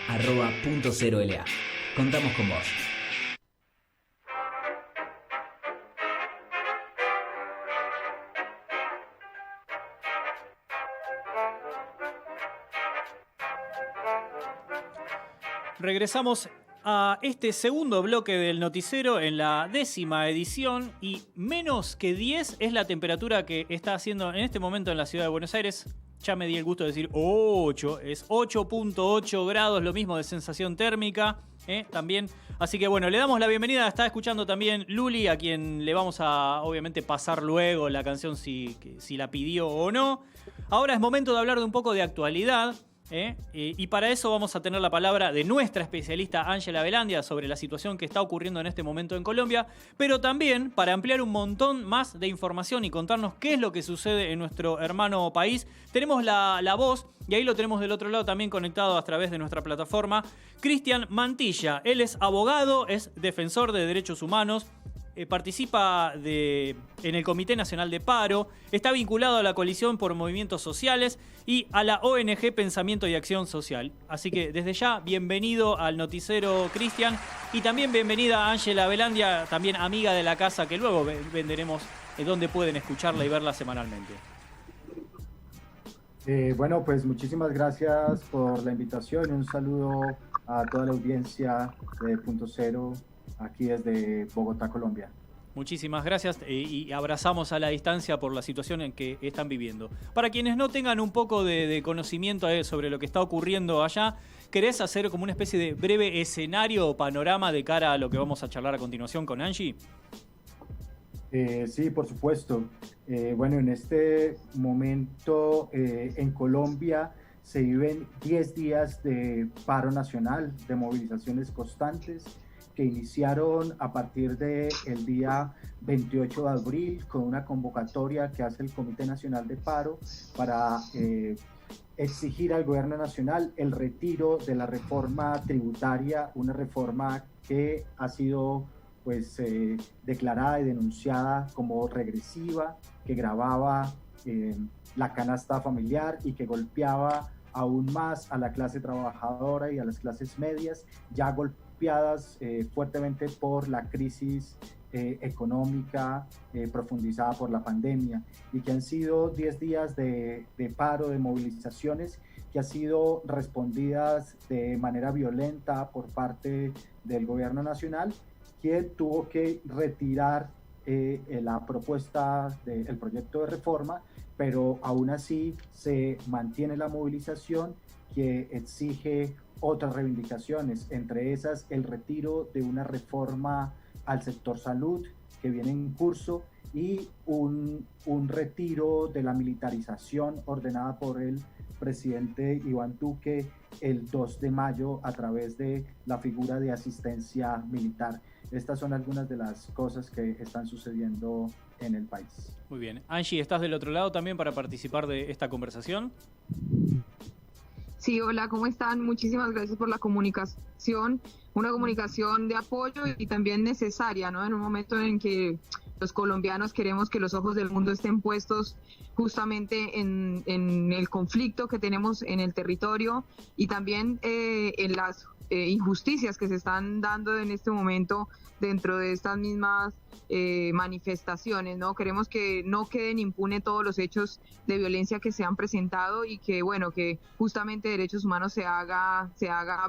@.0LA. Contamos con vos. Regresamos a este segundo bloque del noticiero en la 10ª edición y menos que 10 es la temperatura que está haciendo en este momento en la ciudad de Buenos Aires. Ya me di el gusto de decir 8, es 8.8 grados, lo mismo de sensación térmica también. Así que bueno, le damos la bienvenida, está escuchando también Luli, a quien le vamos a obviamente pasar luego la canción si la pidió o no. Ahora es momento de hablar de un poco de actualidad. Y para eso vamos a tener la palabra de nuestra especialista Ángela Velandia sobre la situación que está ocurriendo en este momento en Colombia, pero también para ampliar un montón más de información y contarnos qué es lo que sucede en nuestro hermano país. Tenemos la voz, y ahí lo tenemos del otro lado también conectado a través de nuestra plataforma, Cristian Mantilla. Él es abogado, es defensor de derechos humanos, participa en el Comité Nacional de Paro, está vinculado a la Coalición por Movimientos Sociales y a la ONG Pensamiento y Acción Social. Así que desde ya, bienvenido al noticiero, Cristian, y también bienvenida a Ángela Velandia, también amiga de la casa, que luego venderemos donde pueden escucharla y verla semanalmente. Bueno, pues muchísimas gracias por la invitación y un saludo a toda la audiencia de Punto Cero aquí desde Bogotá, Colombia. Muchísimas gracias y abrazamos a la distancia por la situación en que están viviendo. Para quienes no tengan un poco de conocimiento sobre lo que está ocurriendo allá, ¿querés hacer como una especie de breve escenario o panorama de cara a lo que vamos a charlar a continuación con Angie? Sí, por supuesto. Bueno, en este momento en Colombia se viven 10 días de paro nacional, de movilizaciones constantes, que iniciaron a partir del día 28 de abril con una convocatoria que hace el Comité Nacional de Paro para exigir al gobierno nacional el retiro de la reforma tributaria, una reforma que ha sido pues declarada y denunciada como regresiva, que gravaba la canasta familiar y que golpeaba aún más a la clase trabajadora y a las clases medias, ya golpeadas fuertemente por la crisis económica profundizada por la pandemia, y que han sido 10 días de paro, de movilizaciones que han sido respondidas de manera violenta por parte del gobierno nacional, quien tuvo que retirar la propuesta del proyecto de reforma, pero aún así se mantiene la movilización que exige otras reivindicaciones, entre esas el retiro de una reforma al sector salud que viene en curso y un retiro de la militarización ordenada por el presidente Iván Duque el 2 de mayo a través de la figura de asistencia militar. Estas son algunas de las cosas que están sucediendo en el país. Muy bien. Angie, ¿estás del otro lado también para participar de esta conversación? Sí, hola, ¿cómo están? Muchísimas gracias por la comunicación, una comunicación de apoyo y también necesaria, ¿no? En un momento en que los colombianos queremos que los ojos del mundo estén puestos justamente en el conflicto que tenemos en el territorio y también en las injusticias que se están dando en este momento dentro de estas mismas manifestaciones, ¿no? Queremos que no queden impunes todos los hechos de violencia que se han presentado y que, bueno, que justamente Derechos Humanos se haga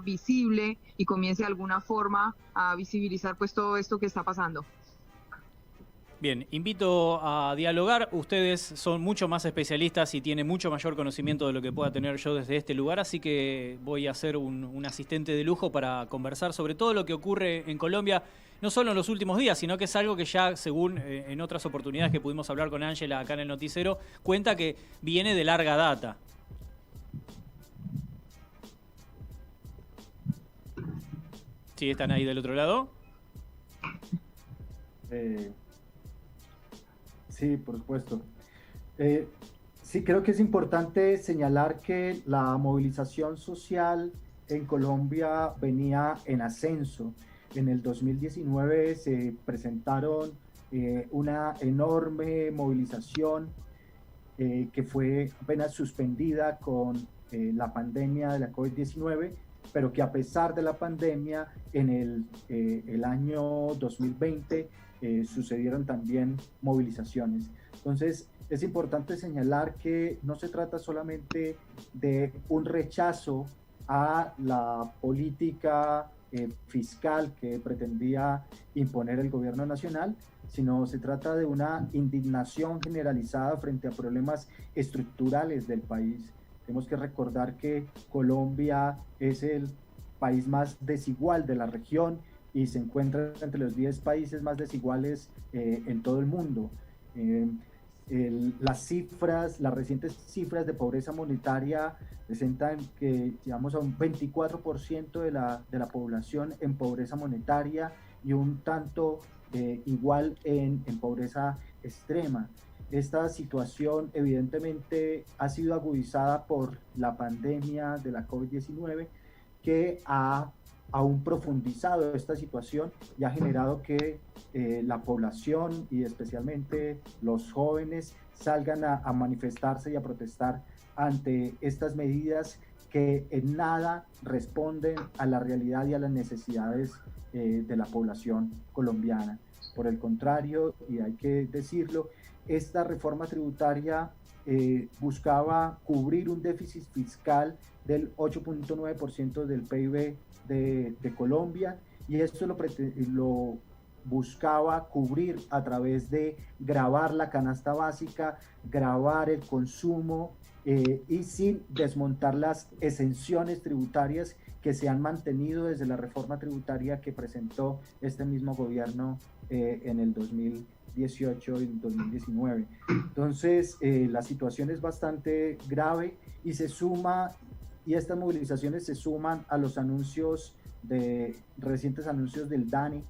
visible y comience de alguna forma a visibilizar pues todo esto que está pasando. Bien, invito a dialogar. Ustedes son mucho más especialistas y tienen mucho mayor conocimiento de lo que pueda tener yo desde este lugar, así que voy a ser un asistente de lujo para conversar sobre todo lo que ocurre en Colombia, no solo en los últimos días, sino que es algo que ya, según en otras oportunidades que pudimos hablar con Ángela acá en el noticiero, cuenta que viene de larga data. ¿Sí están ahí del otro lado? Sí, por supuesto. Sí, creo que es importante señalar que la movilización social en Colombia venía en ascenso. En el 2019 se presentaron una enorme movilización que fue apenas suspendida con la pandemia de la COVID-19, pero que a pesar de la pandemia, en el año 2020 sucedieron también movilizaciones. Entonces, es importante señalar que no se trata solamente de un rechazo a la política fiscal que pretendía imponer el gobierno nacional, sino se trata de una indignación generalizada frente a problemas estructurales del país. Tenemos que recordar que Colombia es el país más desigual de la región y se encuentra entre los 10 países más desiguales en todo el mundo. Las recientes cifras de pobreza monetaria presentan que llegamos a un 24% de la población en pobreza monetaria y un tanto igual en pobreza extrema. Esta situación evidentemente ha sido agudizada por la pandemia de la COVID-19, que ha aún profundizado esta situación y ha generado que la población y especialmente los jóvenes salgan a manifestarse y a protestar ante estas medidas que en nada responden a la realidad y a las necesidades de la población colombiana. Por el contrario, y hay que decirlo, esta reforma tributaria buscaba cubrir un déficit fiscal del 8.9% del PIB de Colombia, y esto lo buscaba cubrir a través de gravar la canasta básica, gravar el consumo y sin desmontar las exenciones tributarias que se han mantenido desde la reforma tributaria que presentó este mismo gobierno en el 2018 y 2019. Entonces, la situación es bastante grave y estas movilizaciones se suman a los recientes anuncios del DANE,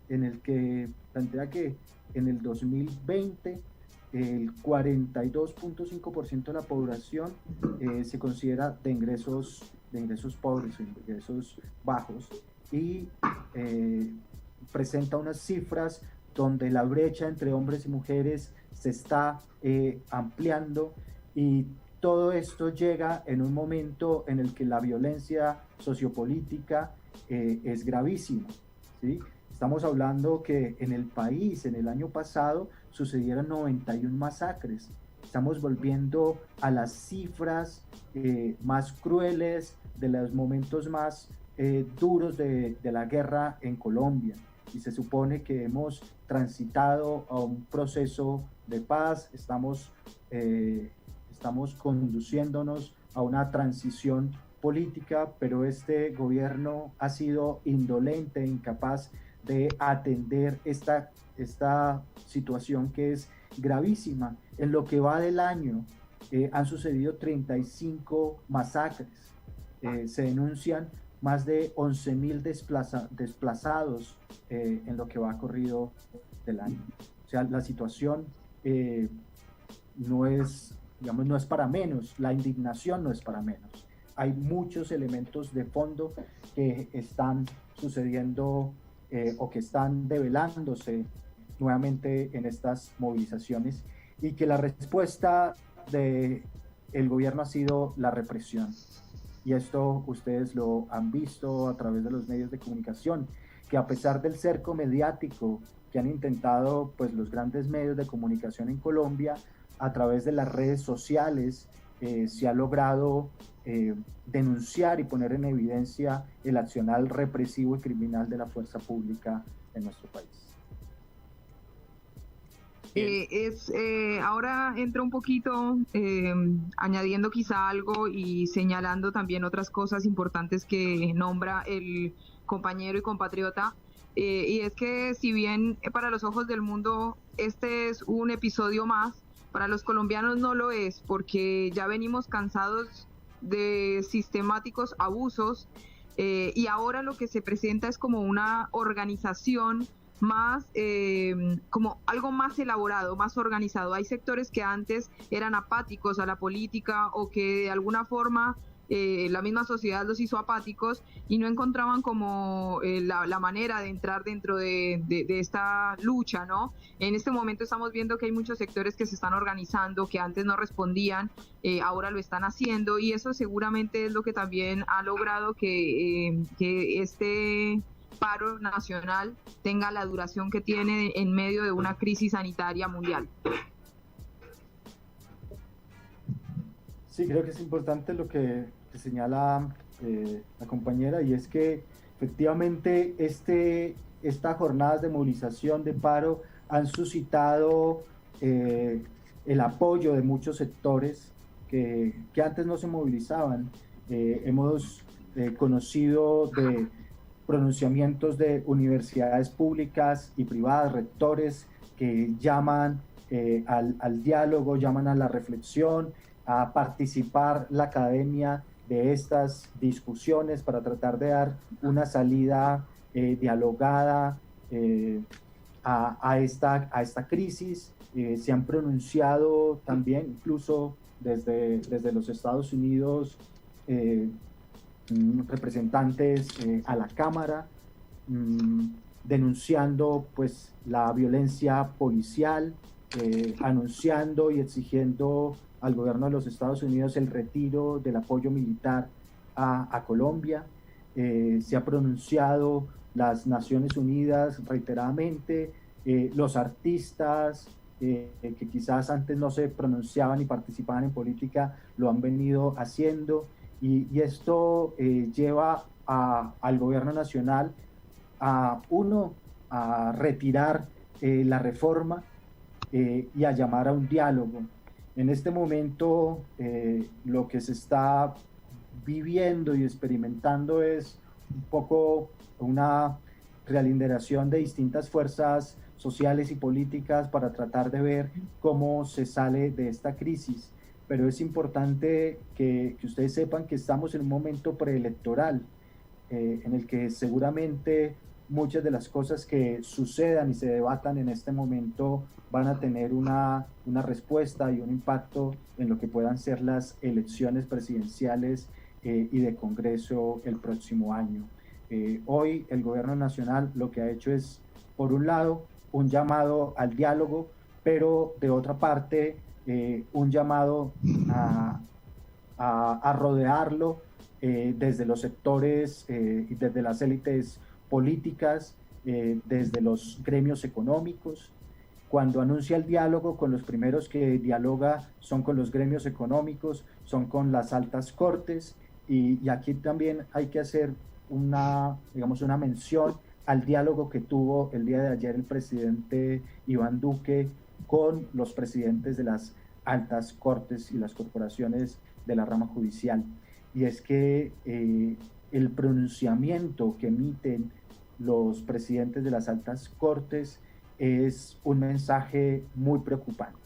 en el que plantea que en el 2020 el 42.5% de la población se considera de ingresos pobres o ingresos bajos, y presenta unas cifras donde la brecha entre hombres y mujeres se está ampliando, y todo esto llega en un momento en el que la violencia sociopolítica es gravísima, ¿sí? Estamos hablando que en el país, en el año pasado, sucedieron 91 masacres. Estamos volviendo a las cifras más crueles de los momentos más duros de la guerra en Colombia. Y se supone que hemos transitado a un proceso de paz, estamos conduciéndonos a una transición política, pero este gobierno ha sido indolente, incapaz de atender esta situación que es gravísima. En lo que va del año han sucedido 35 masacres, se denuncian más de 11.000 desplazados en lo que va corrido del año. O sea, la situación no es para menos, la indignación no es para menos. Hay muchos elementos de fondo que están sucediendo o que están develándose nuevamente en estas movilizaciones, y que la respuesta del gobierno ha sido la represión. Y esto ustedes lo han visto a través de los medios de comunicación, que a pesar del cerco mediático que han intentado pues los grandes medios de comunicación en Colombia, a través de las redes sociales se ha logrado denunciar y poner en evidencia el accionar represivo y criminal de la fuerza pública en nuestro país. Ahora entra un poquito añadiendo quizá algo y señalando también otras cosas importantes que nombra el compañero y compatriota, y es que si bien para los ojos del mundo este es un episodio más, para los colombianos no lo es, porque ya venimos cansados de sistemáticos abusos, y ahora lo que se presenta es como una organización más, como algo más elaborado, más organizado. Hay sectores que antes eran apáticos a la política o que de alguna forma la misma sociedad los hizo apáticos y no encontraban como la manera de entrar dentro de esta lucha, ¿no? En este momento estamos viendo que hay muchos sectores que se están organizando, que antes no respondían, ahora lo están haciendo, y eso seguramente es lo que también ha logrado que este paro nacional tenga la duración que tiene en medio de una crisis sanitaria mundial. Sí, creo que es importante lo que señala la compañera, y es que efectivamente estas jornadas de movilización, de paro, han suscitado el apoyo de muchos sectores que antes no se movilizaban. Hemos conocido de pronunciamientos de universidades públicas y privadas, rectores que llaman al diálogo, llaman a la reflexión, a participar la academia de estas discusiones para tratar de dar una salida dialogada a esta crisis. Se han pronunciado también, incluso desde los Estados Unidos, representantes a la Cámara, denunciando pues la violencia policial, anunciando y exigiendo al gobierno de los Estados Unidos el retiro del apoyo militar a Colombia. Se ha pronunciado las Naciones Unidas reiteradamente, los artistas que quizás antes no se pronunciaban y participaban en política lo han venido haciendo, y esto lleva al gobierno nacional a retirar la reforma y a llamar a un diálogo. En este momento lo que se está viviendo y experimentando es un poco una realinderación de distintas fuerzas sociales y políticas para tratar de ver cómo se sale de esta crisis. Pero es importante que ustedes sepan que estamos en un momento preelectoral en el que seguramente muchas de las cosas que sucedan y se debatan en este momento van a tener una respuesta y un impacto en lo que puedan ser las elecciones presidenciales y de Congreso el próximo año. Hoy el gobierno nacional lo que ha hecho es, por un lado, un llamado al diálogo, pero de otra parte, un llamado a rodearlo desde los sectores y desde las élites políticas, desde los gremios económicos. Cuando anuncia el diálogo, con los primeros que dialoga son con los gremios económicos, son con las altas cortes, y aquí también hay que hacer una mención al diálogo que tuvo el día de ayer el presidente Iván Duque con los presidentes de las altas cortes y las corporaciones de la rama judicial. Y es que el pronunciamiento que emiten los presidentes de las altas cortes es un mensaje muy preocupante,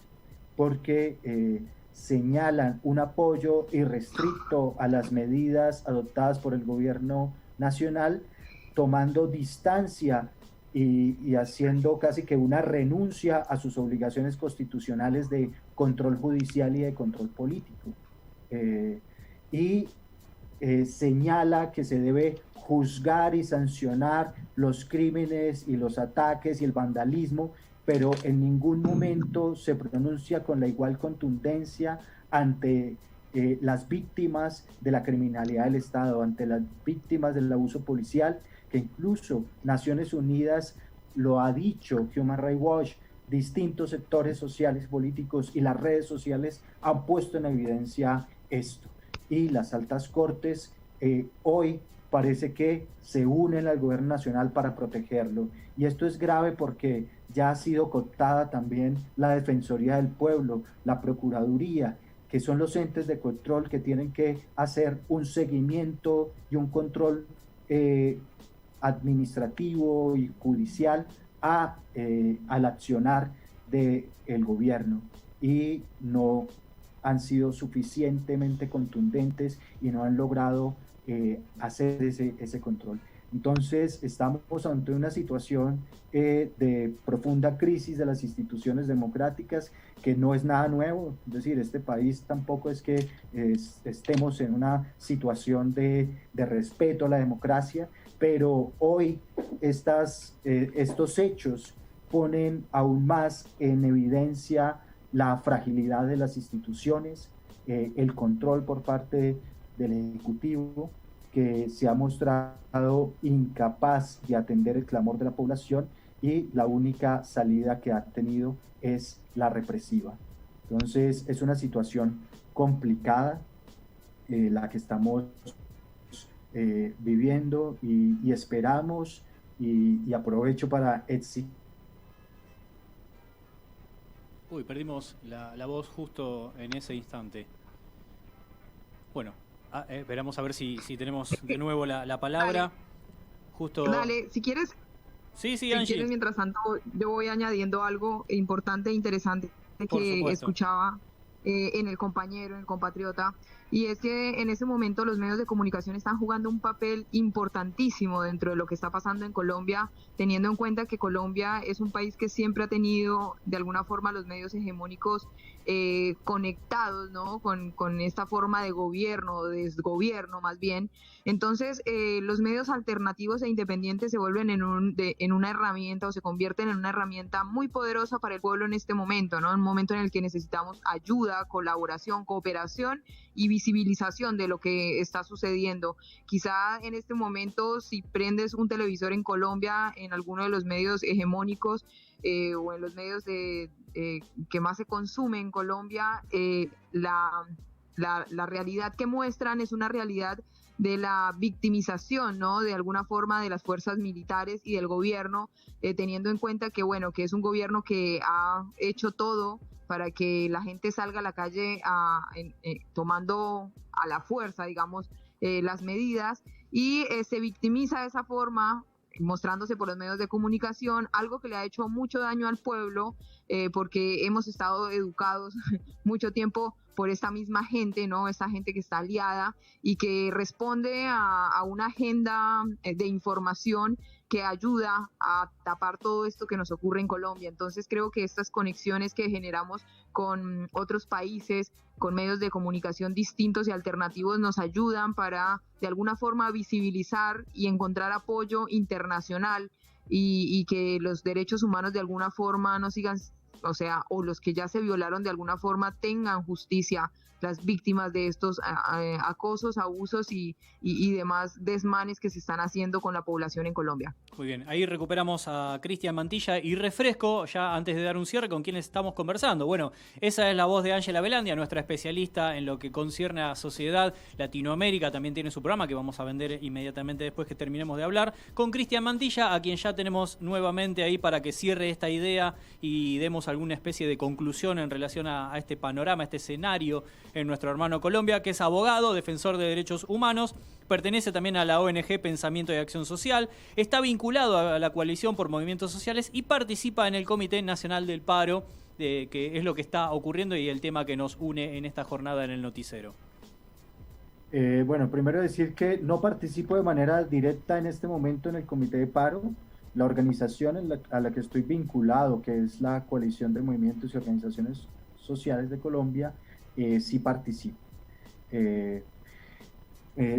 porque señalan un apoyo irrestricto a las medidas adoptadas por el gobierno nacional, tomando distancia y haciendo casi que una renuncia a sus obligaciones constitucionales de control judicial y de control político. Señala que se debe juzgar y sancionar los crímenes y los ataques y el vandalismo, pero en ningún momento se pronuncia con la igual contundencia ante las víctimas de la criminalidad del Estado, ante las víctimas del abuso policial, que incluso Naciones Unidas lo ha dicho, Human Rights Watch, distintos sectores sociales, políticos y las redes sociales han puesto en evidencia esto. Y las altas cortes hoy parece que se unen al gobierno nacional para protegerlo. Y esto es grave porque ya ha sido cooptada también la Defensoría del Pueblo, la Procuraduría, que son los entes de control que tienen que hacer un seguimiento y un control administrativo y judicial al accionar del gobierno, y no han sido suficientemente contundentes y no han logrado hacer ese control. Entonces, estamos ante una situación de profunda crisis de las instituciones democráticas, que no es nada nuevo. Es decir, este país tampoco es que estemos en una situación de respeto a la democracia, pero hoy estos hechos ponen aún más en evidencia la fragilidad de las instituciones, el control por parte del Ejecutivo, que se ha mostrado incapaz de atender el clamor de la población, y la única salida que ha tenido es la represiva. Entonces es una situación complicada la que estamos viviendo, y esperamos, y aprovecho para exigir. Uy, perdimos la voz justo en ese instante. Bueno, esperamos a ver si tenemos de nuevo la palabra. Dale. Justo. Dale, si quieres, Sí, si Angie. quieres, mientras tanto, yo voy añadiendo algo importante e interesante que escuchaba en el compañero, en el compatriota, y es que en ese momento los medios de comunicación están jugando un papel importantísimo dentro de lo que está pasando en Colombia, teniendo en cuenta que Colombia es un país que siempre ha tenido de alguna forma los medios hegemónicos conectados, ¿no? con esta forma de gobierno, de desgobierno más bien. Entonces los medios alternativos e independientes se vuelven en una herramienta, o se convierten en una herramienta muy poderosa para el pueblo en este momento, ¿no? Un momento en el que necesitamos ayuda, colaboración, cooperación y visibilización de lo que está sucediendo. Quizá en este momento, si prendes un televisor en Colombia, en alguno de los medios hegemónicos o en los medios que más se consume en Colombia, la realidad que muestran es una realidad de la victimización, ¿no? De alguna forma, de las fuerzas militares y del gobierno, teniendo en cuenta que, bueno, que es un gobierno que ha hecho todo para que la gente salga a la calle tomando a la fuerza, digamos, las medidas, y se victimiza de esa forma, mostrándose por los medios de comunicación, algo que le ha hecho mucho daño al pueblo, porque hemos estado educados mucho tiempo por esta misma gente, ¿no? Esta gente que está aliada y que responde a una agenda de información que ayuda a tapar todo esto que nos ocurre en Colombia. Entonces creo que estas conexiones que generamos con otros países, con medios de comunicación distintos y alternativos, nos ayudan para de alguna forma visibilizar y encontrar apoyo internacional, y que los derechos humanos de alguna forma no sigan, o los que ya se violaron de alguna forma tengan justicia, las víctimas de estos acosos, abusos y demás desmanes que se están haciendo con la población en Colombia. Muy bien, ahí recuperamos a Cristian Mantilla y refresco, ya antes de dar un cierre, con quién estamos conversando. Bueno, esa es la voz de Ángela Velandia, nuestra especialista en lo que concierne a sociedad. Latinoamérica también tiene su programa, que vamos a vender inmediatamente después que terminemos de hablar, con Cristian Mantilla, a quien ya tenemos nuevamente ahí para que cierre esta idea y demos alguna especie de conclusión en relación a este panorama, a este escenario en nuestro hermano Colombia, que es abogado, defensor de derechos humanos, pertenece también a la ONG Pensamiento y Acción Social, está vinculado a la Coalición por Movimientos Sociales y participa en el Comité Nacional del Paro, que es lo que está ocurriendo y el tema que nos une en esta jornada en el noticiero. Bueno, primero decir que no participo de manera directa en este momento en el Comité de Paro. La organización a la que estoy vinculado, que es la Coalición de Movimientos y Organizaciones Sociales de Colombia, sí participo.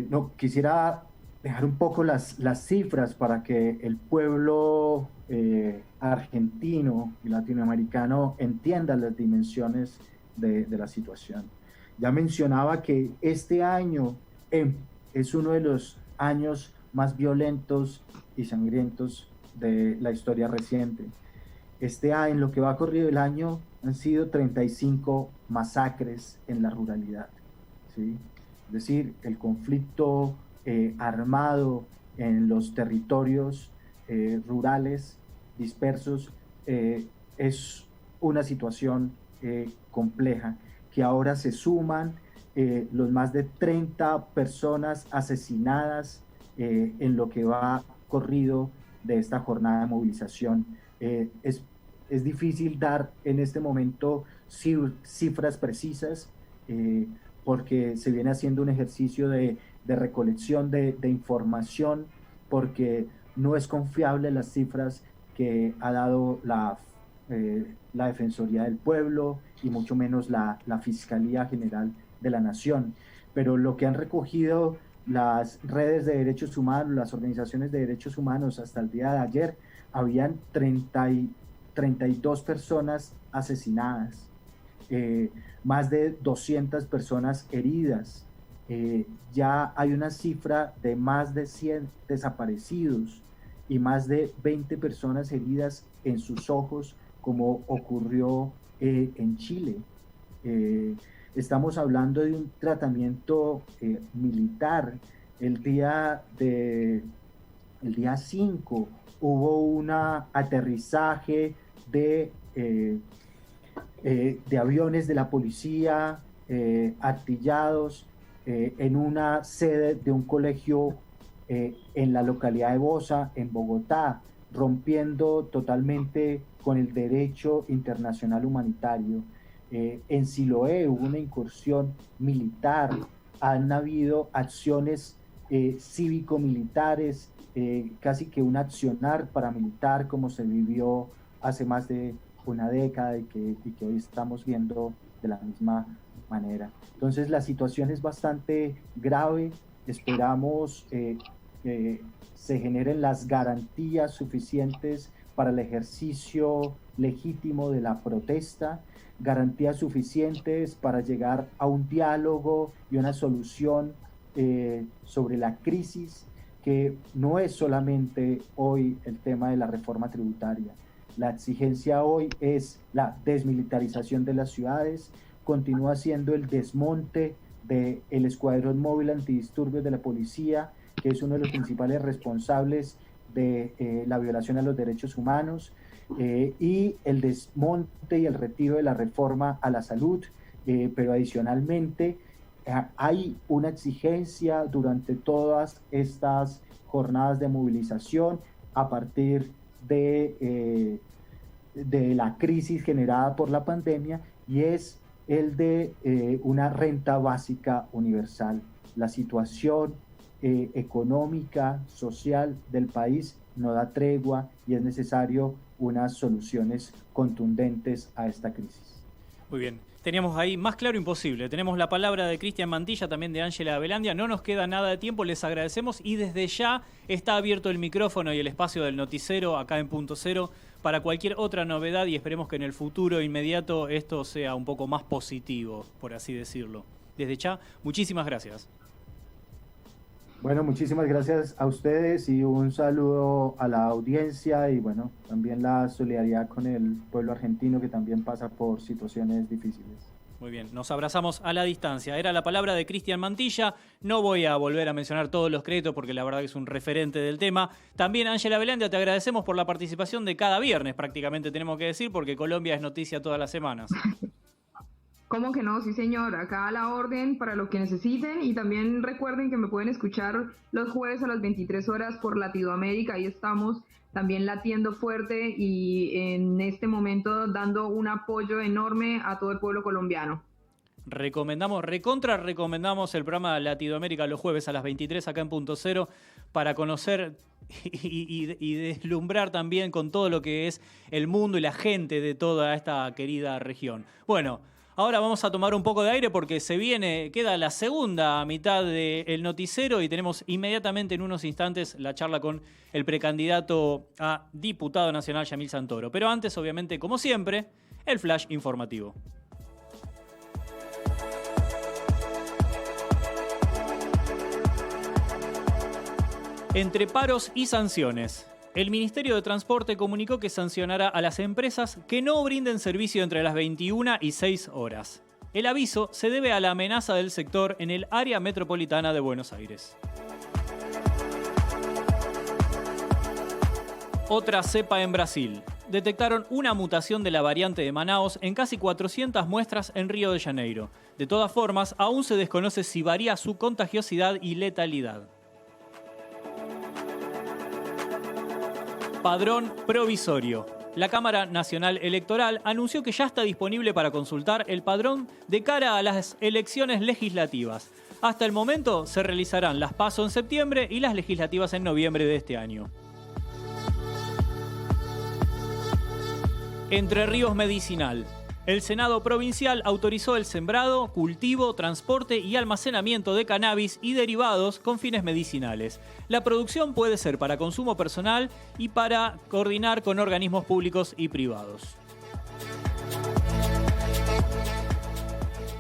No, quisiera dejar un poco las cifras para que el pueblo argentino y latinoamericano entienda las dimensiones de la situación. Ya mencionaba que este año es uno de los años más violentos y sangrientos de la historia reciente. Este año, lo que va corrido el año, han sido 35 masacres en la ruralidad, ¿sí? Es decir, el conflicto armado en los territorios rurales dispersos es una situación compleja, que ahora se suman los más de 30 personas asesinadas en lo que va corrido de esta jornada de movilización. Es difícil dar en este momento cifras precisas, porque se viene haciendo un ejercicio de recolección de información porque no es confiable las cifras que ha dado la Defensoría del Pueblo y mucho menos la Fiscalía General de la Nación. Pero lo que han recogido las redes de derechos humanos, las organizaciones de derechos humanos hasta el día de ayer, habían 32 personas asesinadas, más de 200 personas heridas. Ya hay una cifra de más de 100 desaparecidos y más de 20 personas heridas en sus ojos, como ocurrió en Chile. Estamos hablando de un tratamiento militar. El día 5 hubo un aterrizaje de aviones de la policía artillados en una sede de un colegio en la localidad de Bosa, en Bogotá, rompiendo totalmente con el derecho internacional humanitario. En Siloé hubo una incursión militar, han habido acciones cívico-militares, casi que un accionar paramilitar como se vivió hace más de una década y que hoy estamos viendo de la misma manera. Entonces la situación es bastante grave. Esperamos que se generen las garantías suficientes para el ejercicio legítimo de la protesta, garantías suficientes para llegar a un diálogo y una solución sobre la crisis, que no es solamente hoy el tema de la reforma tributaria. La exigencia hoy es la desmilitarización de las ciudades, continúa siendo el desmonte del Escuadrón Móvil Antidisturbios de la policía, que es uno de los principales responsables de la violación a los derechos humanos, y el desmonte y el retiro de la reforma a la salud, pero adicionalmente hay una exigencia durante todas estas jornadas de movilización a partir de la crisis generada por la pandemia, y es el de una renta básica universal. La situación económica, social del país no da tregua y es necesario unas soluciones contundentes a esta crisis. Muy bien. Teníamos ahí más claro imposible. Tenemos la palabra de Cristian Mantilla, también de Ángela Abelandia. No nos queda nada de tiempo, les agradecemos y desde ya está abierto el micrófono y el espacio del noticiero acá en Punto Cero para cualquier otra novedad y esperemos que en el futuro inmediato esto sea un poco más positivo, por así decirlo. Desde ya, muchísimas gracias. Bueno, muchísimas gracias a ustedes y un saludo a la audiencia y bueno, también la solidaridad con el pueblo argentino que también pasa por situaciones difíciles. Muy bien, nos abrazamos a la distancia. Era la palabra de Cristian Mantilla. No voy a volver a mencionar todos los créditos porque la verdad que es un referente del tema. También, Ángela Abelandia, te agradecemos por la participación de cada viernes, prácticamente tenemos que decir, porque Colombia es noticia todas las semanas. ¿Cómo que no? Sí, señor. Acá a la orden para lo que necesiten. Y también recuerden que me pueden escuchar los jueves a las 23 horas por Latinoamérica. Ahí estamos también latiendo fuerte y en este momento dando un apoyo enorme a todo el pueblo colombiano. Recomendamos el programa Latinoamérica los jueves a las 23 acá en Punto Cero para conocer y deslumbrar también con todo lo que es el mundo y la gente de toda esta querida región. Bueno, ahora vamos a tomar un poco de aire porque queda la segunda mitad del noticiero y tenemos inmediatamente en unos instantes la charla con el precandidato a diputado nacional Yamil Santoro. Pero antes, obviamente, como siempre, el flash informativo. Entre paros y sanciones. El Ministerio de Transporte comunicó que sancionará a las empresas que no brinden servicio entre las 21 y 6 horas. El aviso se debe a la amenaza del sector en el área metropolitana de Buenos Aires. Otra cepa en Brasil. Detectaron una mutación de la variante de Manaos en casi 400 muestras en Río de Janeiro. De todas formas, aún se desconoce si varía su contagiosidad y letalidad. Padrón provisorio. La Cámara Nacional Electoral anunció que ya está disponible para consultar el padrón de cara a las elecciones legislativas. Hasta el momento se realizarán las PASO en septiembre y las legislativas en noviembre de este año. Entre Ríos Medicinal. El Senado Provincial autorizó el sembrado, cultivo, transporte y almacenamiento de cannabis y derivados con fines medicinales. La producción puede ser para consumo personal y para coordinar con organismos públicos y privados.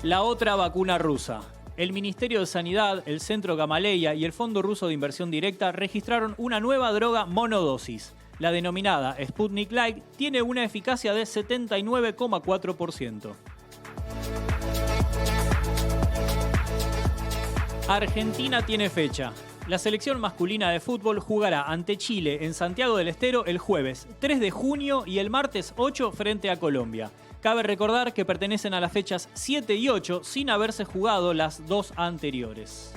La otra vacuna rusa. El Ministerio de Sanidad, el Centro Gamaleya y el Fondo Ruso de Inversión Directa registraron una nueva droga monodosis. La denominada Sputnik Light tiene una eficacia de 79,4%. Argentina tiene fecha. La selección masculina de fútbol jugará ante Chile en Santiago del Estero el jueves 3 de junio y el martes 8 frente a Colombia. Cabe recordar que pertenecen a las fechas 7 y 8 sin haberse jugado las dos anteriores.